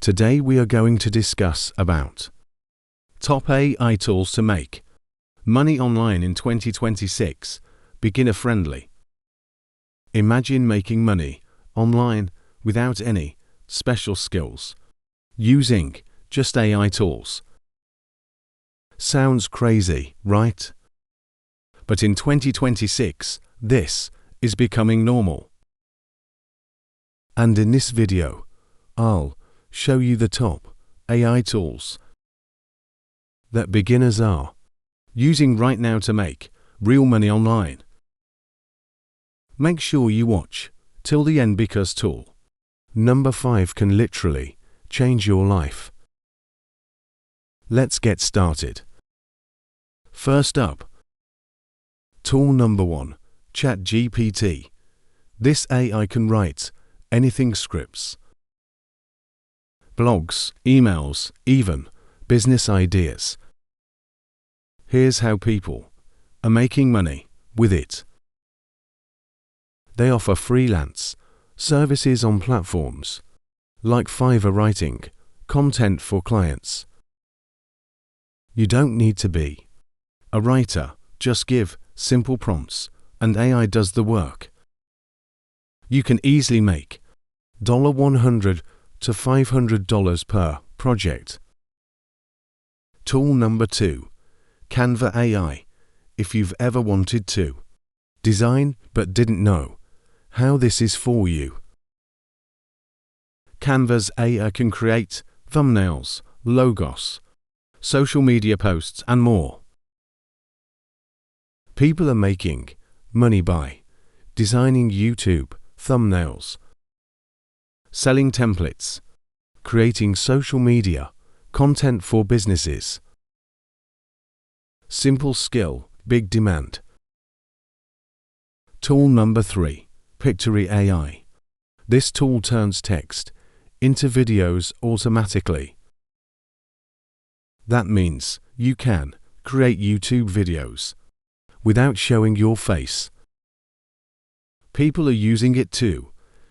Today we are going to discuss about top AI tools to make money online in 2026, beginner friendly. Imagine making money online without any special skills, using just AI tools. Sounds crazy, right? But in 2026, this is becoming normal. And in this video, I'll show you the top AI tools that beginners are using right now to make real money online. Make sure you watch till the end because tool number 5 can literally change your life. Let's get started. First up, tool number 1, ChatGPT. This AI can write anything: scripts, blogs, emails, even business ideas. Here's how people are making money with it. They offer freelance services on platforms like Fiverr, writing content for clients. You don't need to be a writer, just give simple prompts and AI does the work. You can easily make $100 to $500 per project. Tool number 2, Canva AI. If you've ever wanted to design but didn't know how this is for you, Canva's AI can create thumbnails, logos, social media posts and more. People are making money by designing YouTube thumbnails, selling templates, creating social media content for businesses. Simple skill, big demand. Tool number 3, Pictory AI. This tool turns text into videos automatically. That means you can create YouTube videos without showing your face. People are using it to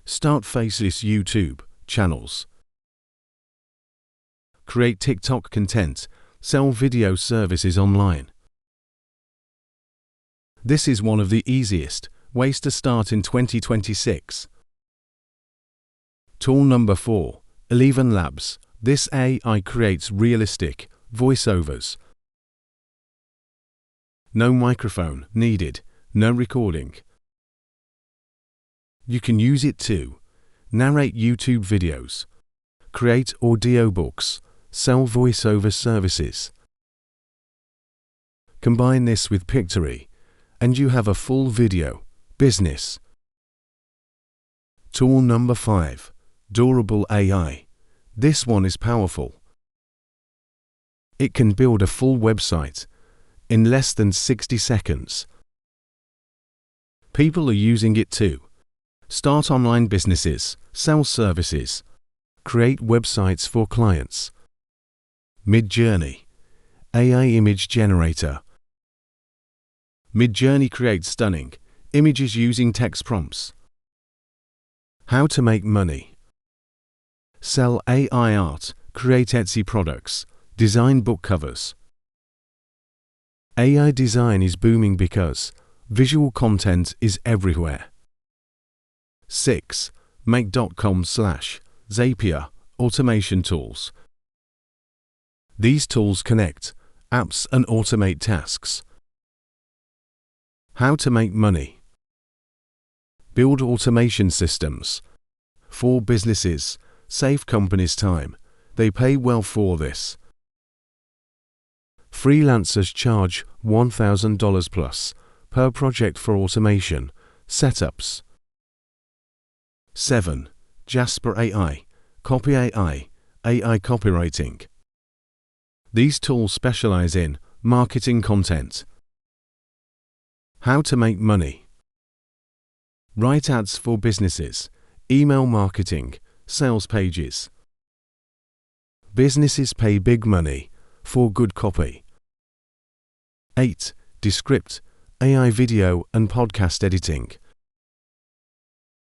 start Faceless YouTube channels, create TikTok content, sell video services online. This is one of the easiest ways to start in 2026. Tool number 4, ElevenLabs. This AI creates realistic voiceovers. No microphone needed, no recording. You can use it to narrate YouTube videos, create audiobooks, sell voiceover services. Combine this with Pictory, and you have a full video business. Tool number 5, Durable AI. This one is powerful. It can build a full website in less than 60 seconds. People are using it to start online businesses, sell services, create websites for clients. Midjourney, AI image generator. Midjourney creates stunning images using text prompts. How to make money. Sell AI art, create Etsy products, design book covers. AI design is booming because visual content is everywhere. 6. Make.com/Zapier automation tools. These tools connect apps and automate tasks. How to make money. Build automation systems for businesses, save companies time. They pay well for this. Freelancers charge $1,000 plus per project for automation setups. 7. Jasper AI, Copy.ai, AI copywriting. These tools specialize in marketing content. How to make money. Write ads for businesses, email marketing, sales pages. Businesses pay big money for good copy. 8. Descript, AI video and podcast editing.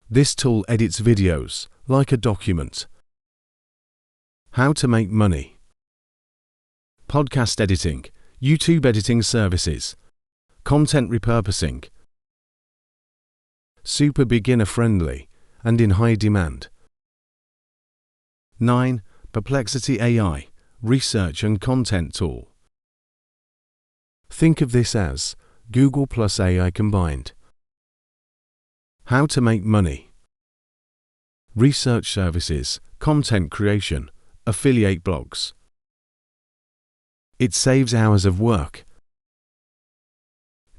This tool edits videos like a document. How to make money. Podcast editing, YouTube editing services, content repurposing. Super beginner friendly and in high demand. 9. Perplexity AI, research and content tool. Think of this as Google plus AI combined. How to make money. Research services, content creation, affiliate blogs. It saves hours of work.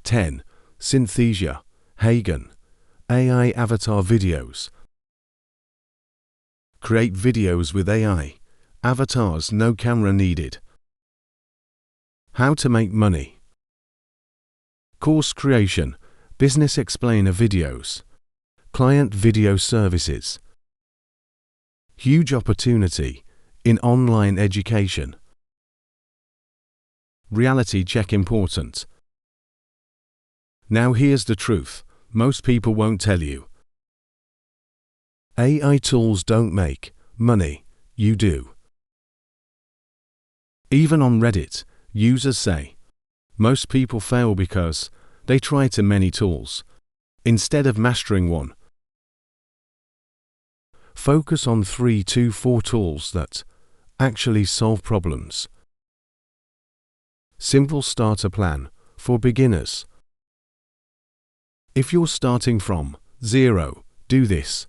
10. Synthesia, HeyGen, AI avatar videos. Create videos with AI. Avatars, no camera needed. How to make money. Course creation, business explainer videos, client video services. Huge opportunity in online education. Reality check important. Now here's the truth, most people won't tell you. AI tools don't make money, you do. Even on Reddit, users say, most people fail because they try too many tools, instead of mastering one. Focus on 3 to 4 tools that actually solve problems. Simple starter plan for beginners. If you're starting from 0, do this.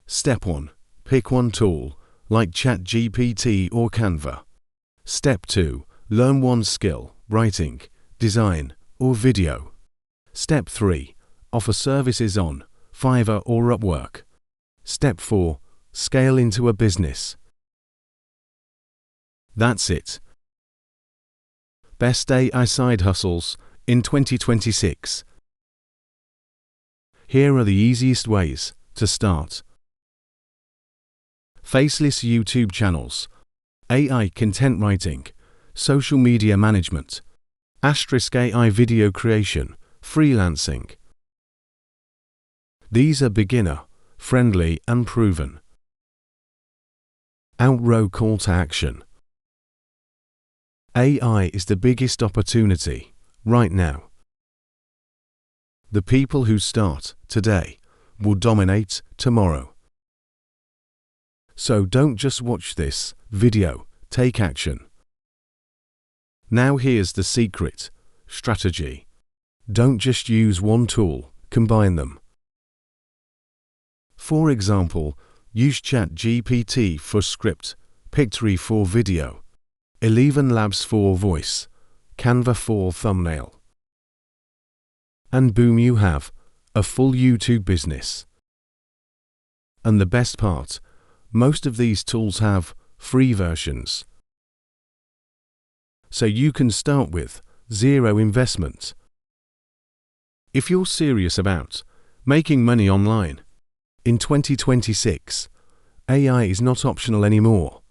Step 1. Pick one tool, like ChatGPT or Canva. Step 2. Learn one skill, writing, design, or video. Step 3. Offer services on Fiverr or Upwork. Step 4. Scale into a business. That's it. Best AI side hustles in 2026. Here are the easiest ways to start. Faceless YouTube channels, AI content writing, social media management, *AI video creation, freelancing. These are beginner, friendly and proven. Outrow call to action. AI is the biggest opportunity right now. The people who start today will dominate tomorrow. So don't just watch this video, take action. Now here's the secret strategy. Don't just use one tool, combine them. For example, use ChatGPT for script, Pictory for video, ElevenLabs for voice, Canva for thumbnail. And boom, you have a full YouTube business. And the best part, most of these tools have free versions. So you can start with 0 investment. If you're serious about making money online, in 2026, AI is not optional anymore.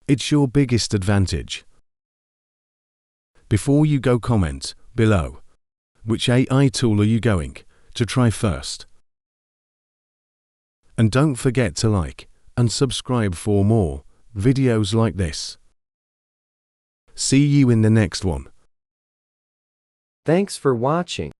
It's your biggest advantage. Before you go, comment below. Which AI tool are you going to try first? And don't forget to like and subscribe for more videos like this. See you in the next one. Thanks for watching.